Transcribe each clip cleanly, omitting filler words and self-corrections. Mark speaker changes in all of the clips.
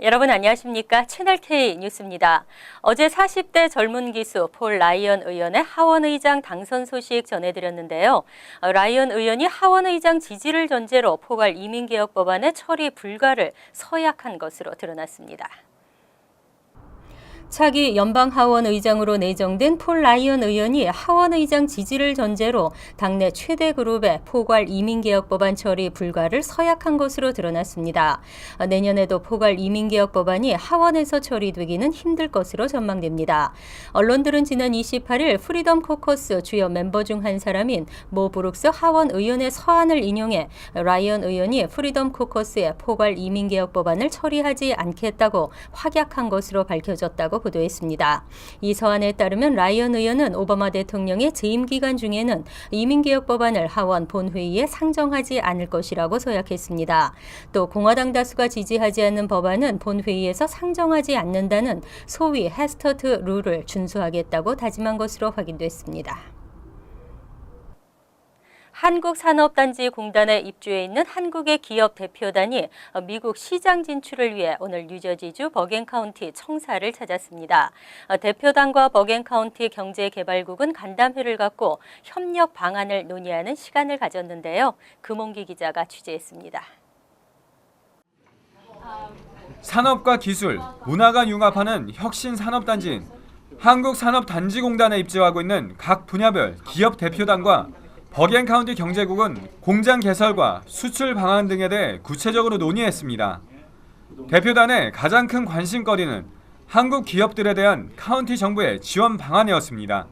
Speaker 1: 여러분 안녕하십니까? 채널K 뉴스입니다. 어제 40대 젊은 기수 폴 라이언 의원의 하원 의장 당선 소식 전해드렸는데요. 라이언 의원이 하원 의장 지지를 전제로 포괄 이민개혁 법안의 처리 불가를 서약한 것으로 드러났습니다. 차기 연방하원 의장으로 내정된 폴 라이언 의원이 하원 의장 지지를 전제로 당내 최대 그룹의 포괄 이민개혁 법안 처리 불가를 서약한 것으로 드러났습니다. 내년에도 포괄 이민개혁 법안이 하원에서 처리되기는 힘들 것으로 전망됩니다. 언론들은 지난 28일 프리덤 코커스 주요 멤버 중 한 사람인 모 브룩스 하원 의원의 서한을 인용해 라이언 의원이 프리덤 코커스의 포괄 이민개혁 법안을 처리하지 않겠다고 확약한 것으로 밝혀졌다고 보도했습니다. 이 서한에 따르면 라이언 의원은 오바마 대통령의 재임 기간 중에는 이민개혁 법안을 하원 본회의에 상정하지 않을 것이라고 서약했습니다. 또 공화당 다수가 지지하지 않는 법안은 본회의에서 상정하지 않는다는 소위 해스터트 룰을 준수하겠다고 다짐한 것으로 확인됐습니다. 한국산업단지공단에 입주해 있는 한국의 기업 대표단이 미국 시장 진출을 위해 오늘 뉴저지주 버겐카운티 청사를 찾았습니다. 대표단과 버겐카운티 경제개발국은 간담회를 갖고 협력 방안을 논의하는 시간을 가졌는데요. 금홍기 기자가 취재했습니다.
Speaker 2: 산업과 기술, 문화가 융합하는 혁신 산업단지인 한국산업단지공단에 입주하고 있는 각 분야별 기업 대표단과 버겐카운티 경제국은 공장 개설과 수출 방안 등에 대해 구체적으로 논의했습니다. 대표단의 가장 큰 관심거리는 한국 기업들에 대한 카운티 정부의 지원 방안이었습니다.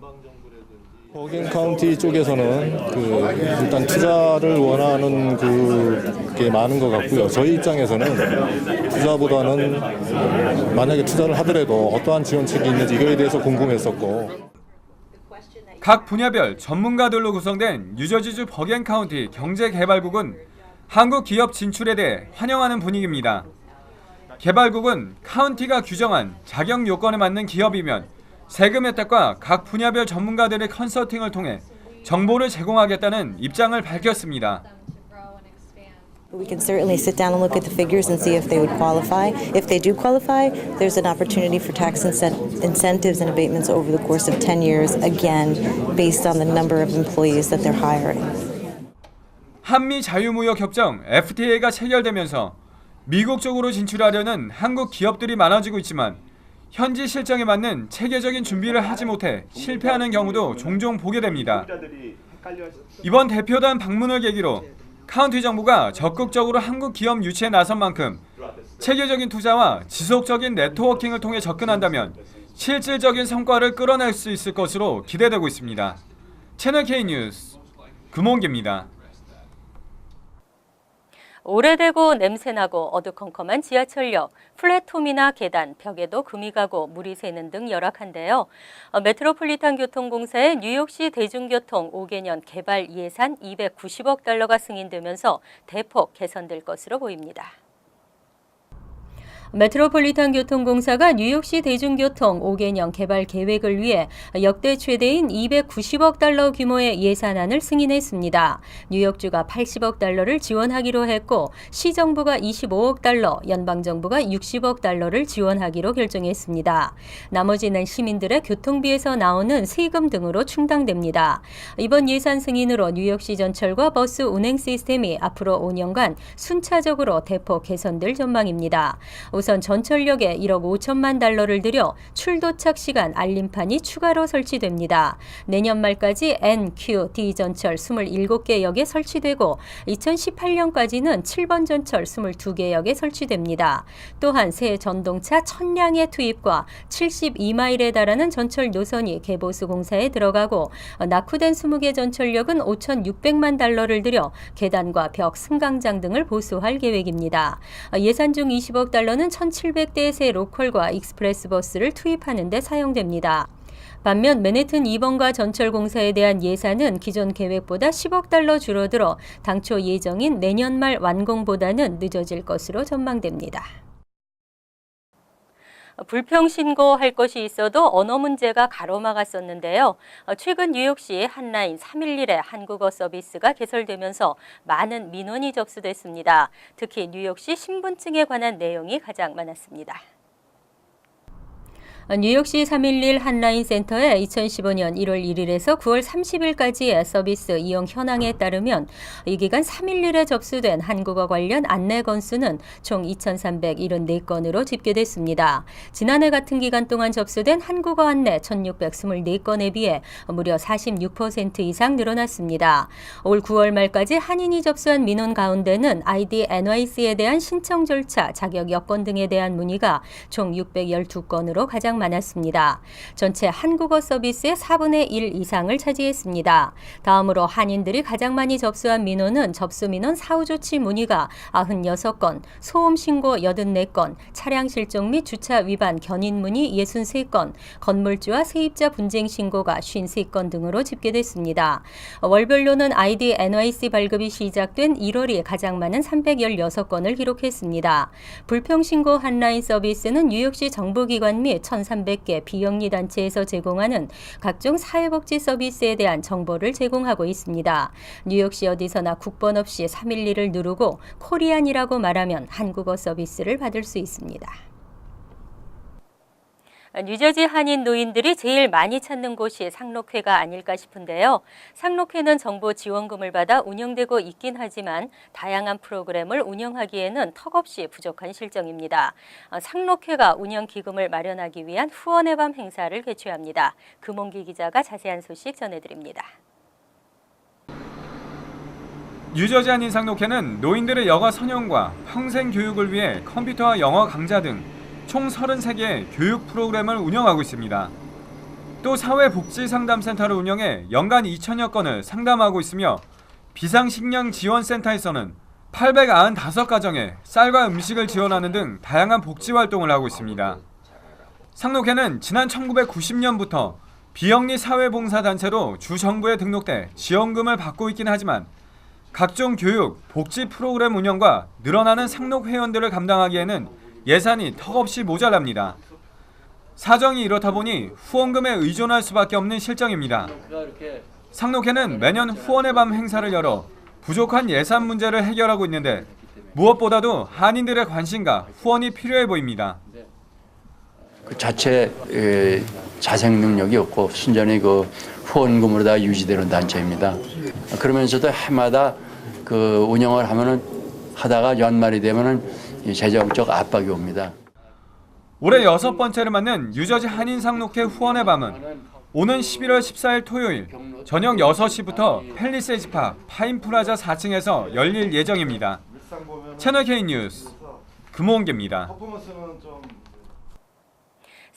Speaker 3: 버겐 카운티 쪽에서는 일단 투자를 원하는 게 많은 것 같고요. 저희 입장에서는 투자보다는 만약에 투자를 하더라도 어떠한 지원책이 있는지 이거에 대해서 궁금했었고.
Speaker 2: 각 분야별 전문가들로 구성된 뉴저지주 버겐카운티 경제개발국은 한국 기업 진출에 대해 환영하는 분위기입니다. 개발국은 카운티가 규정한 자격 요건에 맞는 기업이면 세금 혜택과 각 분야별 전문가들의 컨설팅을 통해 정보를 제공하겠다는 입장을 밝혔습니다.
Speaker 4: We can certainly sit down and look at the figures and see if they would qualify. If they do qualify, there's an opportunity for tax incentives and abatements over the course of 10 years, again, based on the number of employees that they're hiring.
Speaker 2: 한미 자유무역 협정 FTA가 체결되면서 미국 쪽으로 진출하려는 한국 기업들이 많아지고 있지만 현지 실정에 맞는 체계적인 준비를 하지 못해 실패하는 경우도 종종 보게 됩니다. 이번 대표단 방문을 계기로 카운티 정부가 적극적으로 한국 기업 유치에 나선 만큼 체계적인 투자와 지속적인 네트워킹을 통해 접근한다면 실질적인 성과를 끌어낼 수 있을 것으로 기대되고 있습니다. 채널K 뉴스 금홍기입니다.
Speaker 1: 오래되고 냄새나고 어두컴컴한 지하철역, 플랫폼이나 계단, 벽에도 금이 가고 물이 새는 등 열악한데요. 메트로폴리탄 교통공사의 뉴욕시 대중교통 5개년 개발 예산 290억 달러가 승인되면서 대폭 개선될 것으로 보입니다. 메트로폴리탄 교통공사가 뉴욕시 대중교통 5개년 개발 계획을 위해 역대 최대인 290억 달러 규모의 예산안을 승인했습니다. 뉴욕주가 80억 달러를 지원하기로 했고 시정부가 25억 달러, 연방정부가 60억 달러를 지원하기로 결정했습니다. 나머지는 시민들의 교통비에서 나오는 세금 등으로 충당됩니다. 이번 예산 승인으로 뉴욕시 전철과 버스 운행 시스템이 앞으로 5년간 순차적으로 대폭 개선될 전망입니다. 우선 전철역에 1억 5천만 달러를 들여 출도착 시간 알림판이 추가로 설치됩니다. 내년 말까지 N, Q, D 전철 27개 역에 설치되고 2018년까지는 7번 전철 22개 역에 설치됩니다. 또한 새 전동차 1000량의 투입과 72마일에 달하는 전철 노선이 개보수 공사에 들어가고 낙후된 20개 전철역은 5,600만 달러를 들여 계단과 벽, 승강장 등을 보수할 계획입니다. 예산 중 20억 달러는 1,700대의 새 로컬과 익스프레스 버스를 투입하는 데 사용됩니다. 반면 맨해튼 2번가 전철공사에 대한 예산은 기존 계획보다 10억 달러 줄어들어 당초 예정인 내년 말 완공보다는 늦어질 것으로 전망됩니다. 불평 신고할 것이 있어도 언어 문제가 가로막았었는데요. 최근 뉴욕시 한라인 311의 한국어 서비스가 개설되면서 많은 민원이 접수됐습니다. 특히 뉴욕시 신분증에 관한 내용이 가장 많았습니다. 뉴욕시 311 한라인 센터의 2015년 1월 1일에서 9월 30일까지의 서비스 이용 현황에 따르면 이 기간 311에 접수된 한국어 관련 안내 건수는 총 2,374건으로 집계됐습니다. 지난해 같은 기간 동안 접수된 한국어 안내 1,624건에 비해 무려 46% 이상 늘어났습니다. 올 9월 말까지 한인이 접수한 민원 가운데는 ID NYC에 대한 신청 절차, 자격 여건 등에 대한 문의가 총 612건으로 가장 많았습니다. 전체 한국어 서비스의 4분의 1 이상을 차지했습니다. 다음으로 한인들이 가장 많이 접수한 민원은 접수 민원 사후 조치 문의가 96건, 소음 신고 84건, 차량 실종 및 주차 위반 견인 문의 63건, 건물주와 세입자 분쟁 신고가 53건 등으로 집계됐습니다. 월별로는 ID NYC 발급이 시작된 1월이 가장 많은 316건을 기록했습니다. 불평 신고 한라인 서비스는 뉴욕시 정부기관 및 1,300개 비영리 단체에서 제공하는 각종 사회복지 서비스에 대한 정보를 제공하고 있습니다. 뉴욕시 어디서나 국번 없이 311을 누르고 코리안이라고 말하면 한국어 서비스를 받을 수 있습니다. 뉴저지 한인 노인들이 제일 많이 찾는 곳이 상록회가 아닐까 싶은데요. 상록회는 정부 지원금을 받아 운영되고 있긴 하지만 다양한 프로그램을 운영하기에는 턱없이 부족한 실정입니다. 상록회가 운영 기금을 마련하기 위한 후원의 밤 행사를 개최합니다. 금홍기 기자가 자세한 소식 전해드립니다.
Speaker 2: 뉴저지 한인 상록회는 노인들의 여가 선용과 평생 교육을 위해 컴퓨터와 영어 강좌 등 총 33개의 교육 프로그램을 운영하고 있습니다. 또 사회복지상담센터를 운영해 연간 2천여 건을 상담하고 있으며 비상식량 지원센터에서는 895가정에 쌀과 음식을 지원하는 등 다양한 복지활동을 하고 있습니다. 상록회는 지난 1990년부터 비영리 사회봉사단체로 주정부에 등록돼 지원금을 받고 있긴 하지만 각종 교육, 복지 프로그램 운영과 늘어나는 상록 회원들을 감당하기에는 예산이 턱없이 모자랍니다. 사정이 이렇다 보니 후원금에 의존할 수밖에 없는 실정입니다. 상록회는 매년 후원의 밤 행사를 열어 부족한 예산 문제를 해결하고 있는데 무엇보다도 한인들의 관심과 후원이 필요해 보입니다.
Speaker 5: 그 자체 자생 능력이 없고 순전히 그 후원금으로 다 유지되는 단체입니다. 그러면서도 해마다 그 운영을 하다가 연말이 되면은 재정적 압박이 옵니다.
Speaker 2: 올해 6번째를 맞는 뉴저지 한인 상록회 후원의 밤은 오는 11월 14일 토요일 저녁 6시부터 팰리세이즈팍 파인플라자 4층에서 열릴 예정입니다. 채널K 뉴스 금홍기입니다.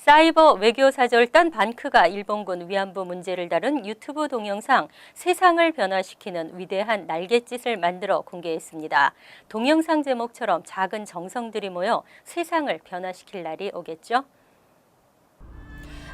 Speaker 1: 사이버 외교사절단 반크가 일본군 위안부 문제를 다룬 유튜브 동영상 세상을 변화시키는 위대한 날갯짓을 만들어 공개했습니다. 동영상 제목처럼 작은 정성들이 모여 세상을 변화시킬 날이 오겠죠?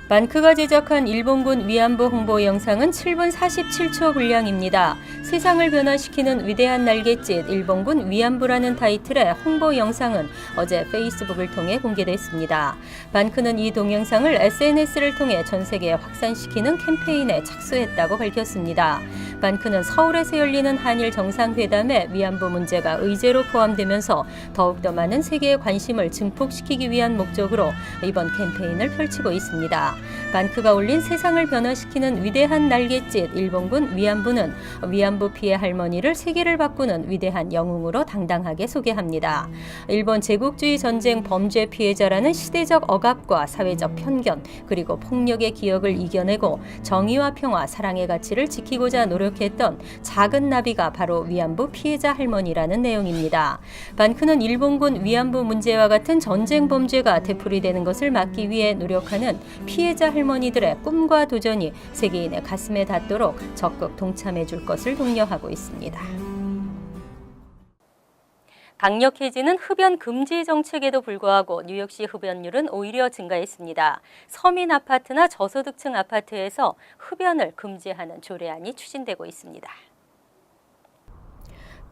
Speaker 1: 반크가 제작한 일본군 위안부 홍보 영상은 7분 47초 분량입니다. 세상을 변화시키는 위대한 날갯짓 일본군 위안부라는 타이틀의 홍보 영상은 어제 페이스북을 통해 공개됐습니다. 반크는 이 동영상을 SNS를 통해 전 세계에 확산시키는 캠페인에 착수했다고 밝혔습니다. 반크는 서울에서 열리는 한일 정상회담에 위안부 문제가 의제로 포함되면서 더욱더 많은 세계의 관심을 증폭시키기 위한 목적으로 이번 캠페인을 펼치고 있습니다. 반크가 올린 세상을 변화시키는 위대한 날갯짓 일본군 위안부는 위안부 피해 할머니를 세계를 바꾸는 위대한 영웅으로 당당하게 소개합니다. 일본 제국주의 전쟁 범죄 피해자라는 시대적 억압과 사회적 편견 그리고 폭력의 기억을 이겨내고 정의와 평화, 사랑의 가치를 지키고자 노력했던 작은 나비가 바로 위안부 피해자 할머니라는 내용입니다. 반크는 일본군 위안부 문제와 같은 전쟁 범죄가 되풀이되는 것을 막기 위해 노력하는 피해자 할머니들의 꿈과 도전이 세계인의 가슴에 닿도록 적극 동참해 줄 것을 독려하고 있습니다. 강력해지는 흡연 금지 정책에도 불구하고 뉴욕시 흡연율은 오히려 증가했습니다. 서민 아파트나 저소득층 아파트에서 흡연을 금지하는 조례안이 추진되고 있습니다.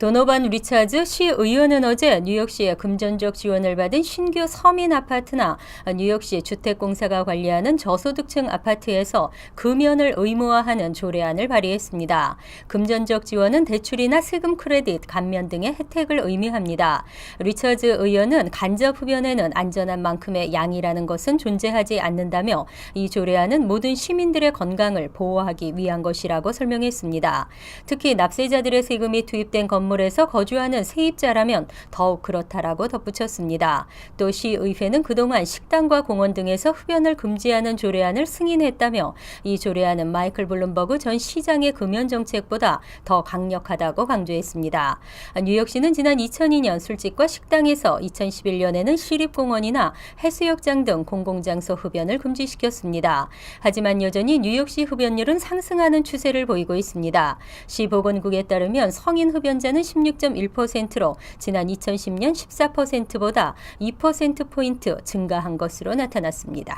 Speaker 1: 도노반 리차즈 시의원은 어제 뉴욕시의 금전적 지원을 받은 신규 서민 아파트나 뉴욕시 주택공사가 관리하는 저소득층 아파트에서 금연을 의무화하는 조례안을 발의했습니다. 금전적 지원은 대출이나 세금 크레딧, 감면 등의 혜택을 의미합니다. 리차즈 의원은 간접 흡연에는 안전한 만큼의 양이라는 것은 존재하지 않는다며 이 조례안은 모든 시민들의 건강을 보호하기 위한 것이라고 설명했습니다. 특히 납세자들의 세금이 투입된 건물에서 거주하는 세입자라면 더욱 그렇다라고 덧붙였습니다. 또 시의회는 그동안 식당과 공원 등에서 흡연을 금지하는 조례안을 승인했다며 이 조례안은 마이클 블룸버그 전 시장의 금연 정책보다 더 강력하다고 강조했습니다. 뉴욕시는 지난 2002년 술집과 식당에서 2011년에는 시립공원이나 해수욕장 등 공공장소 흡연을 금지시켰습니다. 하지만 여전히 뉴욕시 흡연율은 상승하는 추세를 보이고 있습니다. 시 보건국에 따르면 성인 흡연자는 16.1%로 지난 2010년 14%보다 2%포인트 증가한 것으로 나타났습니다.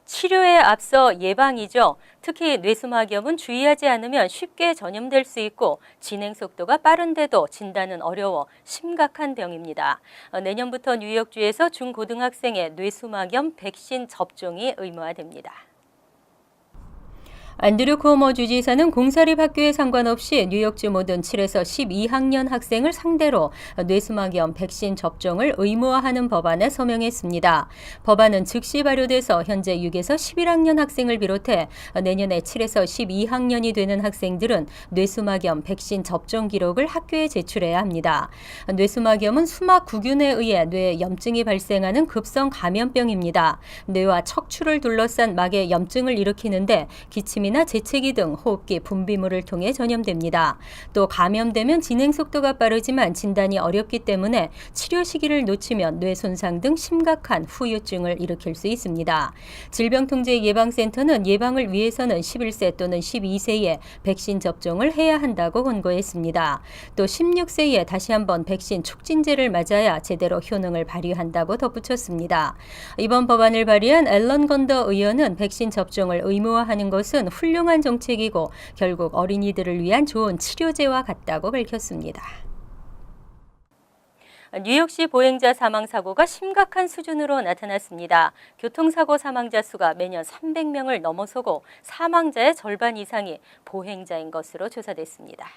Speaker 1: 치료에 앞서 예방이죠. 특히 뇌수막염은 주의하지 않으면 쉽게 전염될 수 있고 진행 속도가 빠른데도 진단은 어려워 심각한 병입니다. 내년부터 뉴욕주에서 중고등학생의 뇌수막염 백신 접종이 의무화됩니다. 안드류 쿠오모 주지사는 공사립 학교에 상관없이 뉴욕주 모든 7에서 12학년 학생을 상대로 뇌수막염 백신 접종을 의무화하는 법안에 서명했습니다. 법안은 즉시 발효돼서 현재 6에서 11학년 학생을 비롯해 내년에 7에서 12학년이 되는 학생들은 뇌수막염 백신 접종 기록을 학교에 제출해야 합니다. 뇌수막염은 수막 구균에 의해 뇌에 염증이 발생하는 급성 감염병입니다. 뇌와 척추를 둘러싼 막에 염증을 일으키는데 기침이나 재채기 등 호흡기 분비물을 통해 전염됩니다. 또 감염되면 진행 속도가 빠르지만 진단이 어렵기 때문에 치료 시기를 놓치면 뇌 손상 등 심각한 후유증을 일으킬 수 있습니다. 질병통제예방센터는 예방을 위해서는 11세 또는 12세에 백신 접종을 해야 한다고 권고했습니다. 또 16세에 다시 한번 백신 촉진제를 맞아야 제대로 효능을 발휘한다고 덧붙였습니다. 이번 법안을 발의한 앨런 건더 의원은 백신 접종을 의무화하는 것은 훌륭한 정책이고 결국 어린이들을 위한 좋은 치료제와 같다고 밝혔습니다. 뉴욕시 보행자 사망 사고가 심각한 수준으로 나타났습니다. 교통사고 사망자 수가 매년 300명을 넘어서고 사망자의 절반 이상이 보행자인 것으로 조사됐습니다.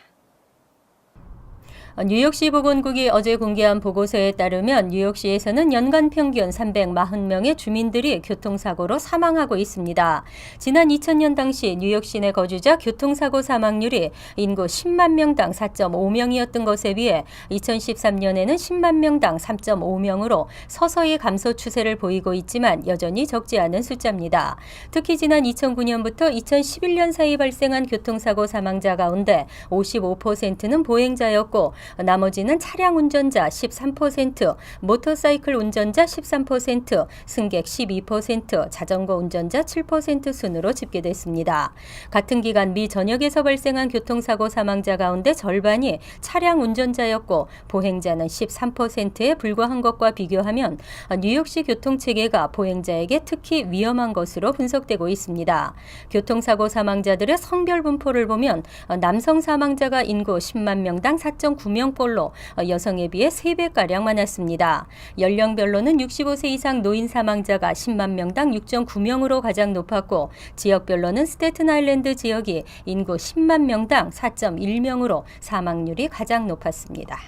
Speaker 1: 뉴욕시 보건국이 어제 공개한 보고서에 따르면 뉴욕시에서는 연간 평균 340명의 주민들이 교통사고로 사망하고 있습니다. 지난 2000년 당시 뉴욕 시내 거주자 교통사고 사망률이 인구 10만 명당 4.5명이었던 것에 비해 2013년에는 10만 명당 3.5명으로 서서히 감소 추세를 보이고 있지만 여전히 적지 않은 숫자입니다. 특히 지난 2009년부터 2011년 사이 발생한 교통사고 사망자 가운데 55%는 보행자였고 나머지는 차량 운전자 13%, 모터사이클 운전자 13%, 승객 12%, 자전거 운전자 7% 순으로 집계됐습니다. 같은 기간 미 전역에서 발생한 교통사고 사망자 가운데 절반이 차량 운전자였고 보행자는 13%에 불과한 것과 비교하면 뉴욕시 교통체계가 보행자에게 특히 위험한 것으로 분석되고 있습니다. 교통사고 사망자들의 성별 분포를 보면 남성 사망자가 인구 10만 명당 4.9명꼴로 여성에 비해 3배가량 많았습니다. 연령별로는 65세 이상 노인 사망자가 10만 명당 6.9명으로 가장 높았고 지역별로는 스태튼 아일랜드 지역이 인구 10만 명당 4.1명으로 사망률이 가장 높았습니다.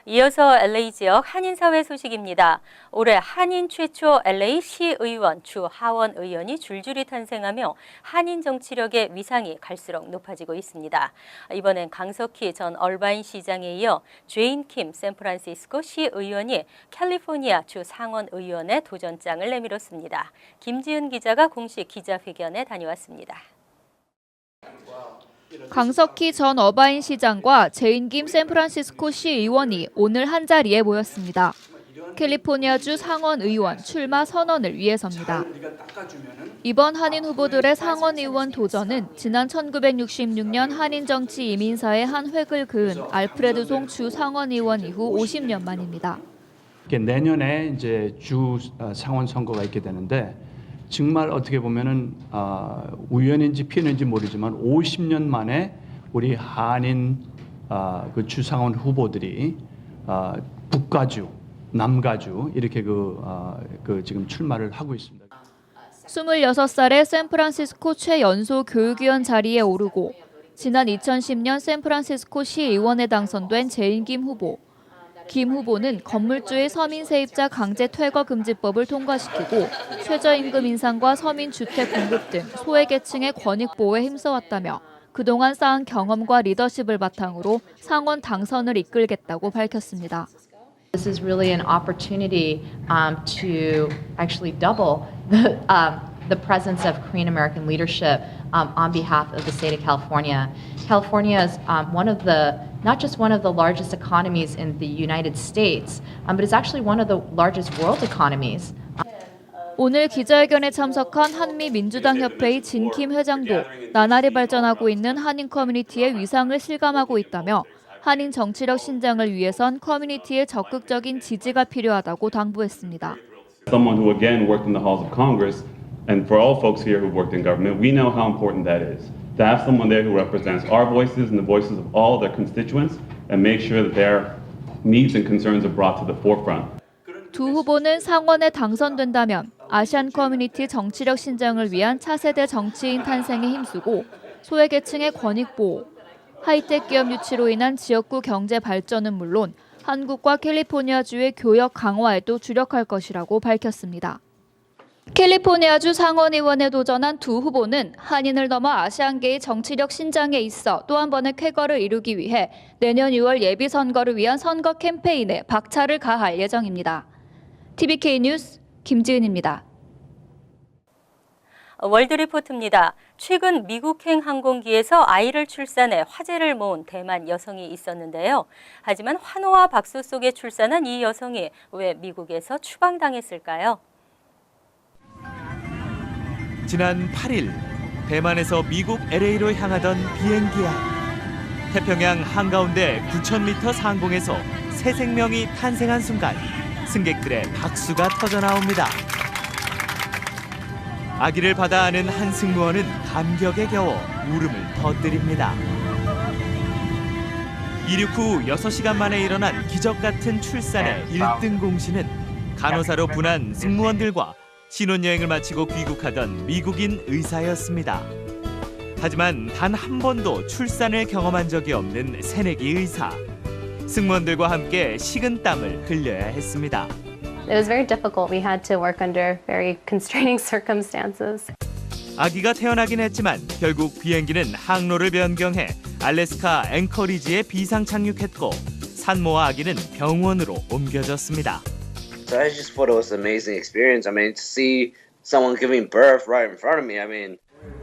Speaker 1: 이어서 LA 지역 한인사회 소식입니다. 올해 한인 최초 LA 시의원, 주 하원 의원이 줄줄이 탄생하며 한인 정치력의 위상이 갈수록 높아지고 있습니다. 이번엔 강석희 전 얼바인 시장에 이어 죄인 킴 샌프란시스코 시의원이 캘리포니아 주 상원 의원의 도전장을 내밀었습니다. 김지은 기자가 공식 기자회견에 다녀왔습니다.
Speaker 6: 강석희 전 어바인 시장과 제인 김 샌프란시스코 시의원이 오늘 한자리에 모였습니다. 캘리포니아주 상원 의원 출마 선언을 위해서입니다. 이번 한인 후보들의 상원 의원 도전은 지난 1966년 한인 정치 이민사의 한 획을 그은 알프레드 송 주 상원 의원 이후 50년 만입니다.
Speaker 7: 내년에 이제 주 상원 선거가 있게 되는데 정말 어떻게 보면은 우연인지 피해인지 모르지만 50년 만에 우리 한인 그 주상원 후보들이 북가주, 남가주 이렇게 그 지금 출마를 하고 있습니다.
Speaker 6: 26살에 샌프란시스코 최연소 교육위원 자리에 오르고 지난 2010년 샌프란시스코 시의원에 당선된 제인김 후보. 김 후보는 건물주의 서민 세입자 강제 퇴거 금지법을 통과시키고 최저임금 인상과 서민 주택 공급 등 소외계층의 권익 보호에 힘써왔다며 그동안 쌓은 경험과 리더십을 바탕으로 상원 당선을 이끌겠다고 밝혔습니다.
Speaker 8: This is really an opportunity to actually double the presence of Korean American leadership on behalf of the state of California. California is not just one of the largest economies in the United States, but it's actually one of the largest world economies.
Speaker 6: 오늘 기자회견에 참석한 한미민주당협회의 진킴 회장도 나날이 발전하고 있는 한인 커뮤니티의 위상을 실감하고 있다며 한인 정치력 신장을 위해선 커뮤니티의 적극적인 지지가 필요하다고 당부했습니다.
Speaker 9: Someone who again worked in the halls of Congress, and for all folks here who worked in government, we know how important that is. To have someone there who represents our voices and the voices of all their constituents and make sure that their needs and concerns are brought to the forefront.
Speaker 6: 두 후보는 상원에 당선된다면 아시안 커뮤니티 정치력 신장을 위한 차세대 정치인 탄생에 힘쓰고 소외계층의 권익 보호, 하이텍 기업 유치로 인한 지역구 경제 발전은 물론 한국과 캘리포니아주의 교역 강화에도 주력할 것이라고 밝혔습니다. 캘리포니아주 상원의원에 도전한 두 후보는 한인을 넘어 아시안계의 정치력 신장에 있어 또 한 번의 쾌거를 이루기 위해 내년 6월 예비선거를 위한 선거 캠페인에 박차를 가할 예정입니다. TVK 뉴스 김지은입니다.
Speaker 1: 월드리포트입니다. 최근 미국행 항공기에서 아이를 출산해 화제를 모은 대만 여성이 있었는데요. 하지만 환호와 박수 속에 출산한 이 여성이 왜 미국에서 추방당했을까요?
Speaker 10: 지난 8일 대만에서 미국 LA로 향하던 비행기 안 태평양 한가운데 9,000m 상공에서 새 생명이 탄생한 순간 승객들의 박수가 터져 나옵니다. 아기를 받아 안은 한 승무원은 감격에 겨워 울음을 터뜨립니다. 이륙 후 6시간 만에 일어난 기적 같은 출산의 1등 공신은 간호사로 분한 승무원들과 신혼여행을 마치고 귀국하던 미국인 의사였습니다. 하지만 단 한 번도 출산을 경험한 적이 없는 새내기 의사. 승무원들과 함께 식은 땀을 흘려야 했습니다.
Speaker 11: It was very difficult. We had to work under very constraining circumstances.
Speaker 10: 아기가 태어나긴 했지만 결국 비행기는 항로를 변경해 알래스카 앵커리지에 비상 착륙했고 산모와 아기는 병원으로 옮겨졌습니다.
Speaker 12: So I just thought it was an amazing experience. I mean, to see someone giving birth right in front of me. I mean.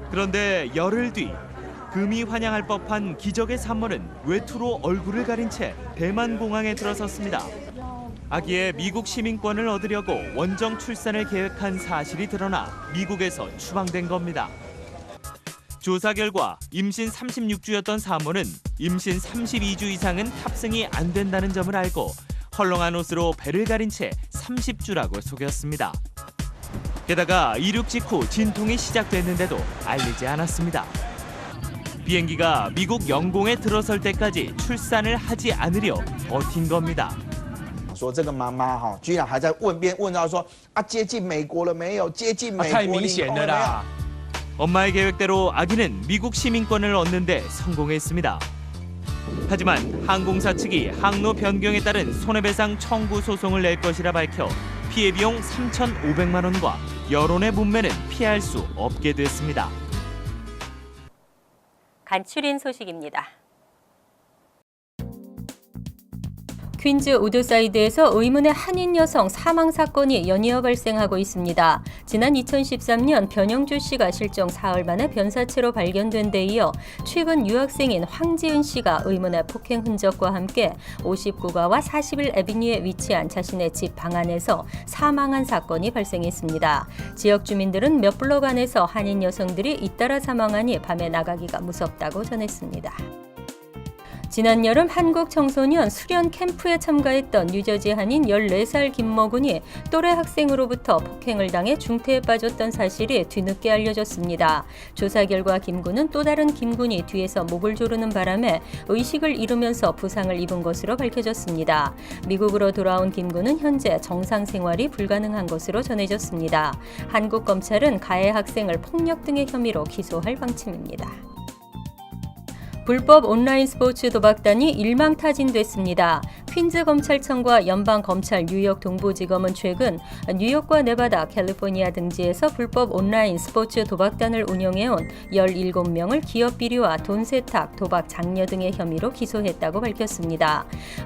Speaker 10: 그런데 열흘 뒤 금이 환영할 법한 기적의 산모는 외투로 얼굴을 가린 채 대만 공항에 들어섰습니다. 아기의 미국 시민권을 얻으려고 원정 출산을 계획한 사실이 드러나 미국에서 추방된 겁니다. 조사 결과 임신 36주였던 산모는 임신 32주 이상은 탑승이 안 된다는 점을 알고 헐렁한 옷으로 배를 가린 채 30주라고 속였습니다. 게다가 이륙 직후 진통이 시작됐는데도 알리지 않았습니다. 비행기가 미국 영공에 들어설 때까지 출산을 하지 않으려 버틴 겁니다.
Speaker 13: 说这个妈妈居然还在问到说接近美国了没有？接近美国
Speaker 10: 太明显了啦. 엄마의 계획대로 아기는 미국 시민권을 얻는데 성공했습니다. 하지만 항공사 측이 항로 변경에 따른 손해배상 청구 소송을 낼 것이라 밝혀 피해 비용 3,500만 원과 여론의 문매는 피할 수 없게 됐습니다.
Speaker 1: 간추린 소식입니다. 퀸즈 우드사이드에서 의문의 한인 여성 사망 사건이 연이어 발생하고 있습니다. 지난 2013년 변영주 씨가 실종 사흘 만에 변사체로 발견된 데 이어 최근 유학생인 황지은 씨가 의문의 폭행 흔적과 함께 59가와 41 애비뉴에 위치한 자신의 집 방 안에서 사망한 사건이 발생했습니다. 지역 주민들은 몇 블록 안에서 한인 여성들이 잇따라 사망하니 밤에 나가기가 무섭다고 전했습니다. 지난 여름 한국 청소년 수련 캠프에 참가했던 뉴저지 한인 14살 김모군이 또래 학생으로부터 폭행을 당해 중태에 빠졌던 사실이 뒤늦게 알려졌습니다. 조사 결과 김군은 또 다른 김군이 뒤에서 목을 조르는 바람에 의식을 잃으면서 부상을 입은 것으로 밝혀졌습니다. 미국으로 돌아온 김군은 현재 정상 생활이 불가능한 것으로 전해졌습니다. 한국 검찰은 가해 학생을 폭력 등의 혐의로 기소할 방침입니다. 불법 온라인 스포츠 도박단이 일망타진됐습니다. 퀸즈 검찰청과 연방검찰 뉴욕 동부지검은 최근 뉴욕과 네바다, 캘리포니아 등지에서 불법 온라인 스포츠 도박단을 운영해온 17명을 기업 비리와 돈 세탁, 도박 장려 등의 혐의로 기소했다고 밝혔습니다.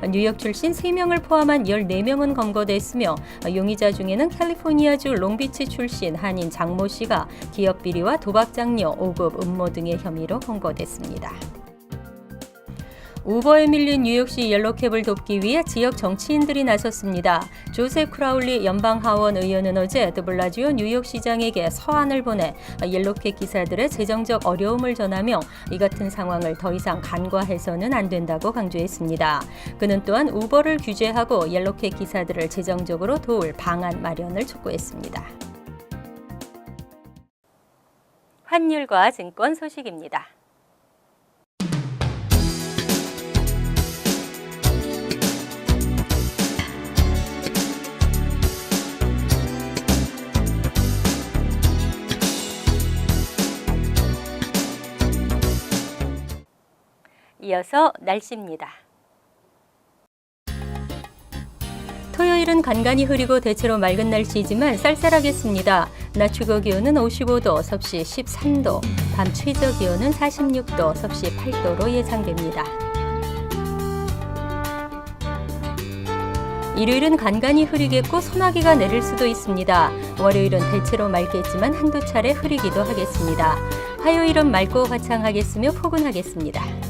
Speaker 1: 뉴욕 출신 3명을 포함한 14명은 검거됐으며 용의자 중에는 캘리포니아주 롱비치 출신 한인 장모 씨가 기업 비리와 도박 장려, 5급 음모 등의 혐의로 검거됐습니다. 우버에 밀린 뉴욕시 옐로캡을 돕기 위해 지역 정치인들이 나섰습니다. 조셉 크라울리 연방하원 의원은 어제 드블라지오 뉴욕시장에게 서한을 보내 옐로캡 기사들의 재정적 어려움을 전하며 이 같은 상황을 더 이상 간과해서는 안 된다고 강조했습니다. 그는 또한 우버를 규제하고 옐로캡 기사들을 재정적으로 도울 방안 마련을 촉구했습니다. 환율과 증권 소식입니다. 이어서 날씨입니다. 토요일은 간간히 흐리고 대체로 맑은 날씨이지만 쌀쌀하겠습니다. 낮 최고 기온은 55도, 섭씨 13도, 밤 최저 기온은 46도, 섭씨 8도로 예상됩니다. 일요일은 간간히 흐리겠고 소나기가 내릴 수도 있습니다. 월요일은 대체로 맑겠지만 한두 차례 흐리기도 하겠습니다. 화요일은 맑고 화창하겠으며 포근하겠습니다.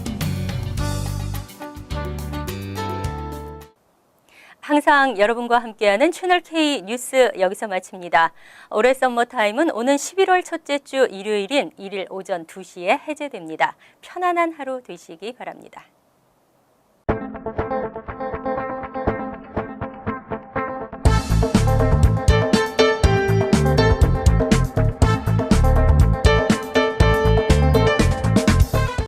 Speaker 1: 항상 여러분과 함께하는 채널K 뉴스 여기서 마칩니다. 올해 썸머타임은 오는 11월 첫째 주 일요일인 1일 오전 2시에 해제됩니다. 편안한 하루 되시기 바랍니다.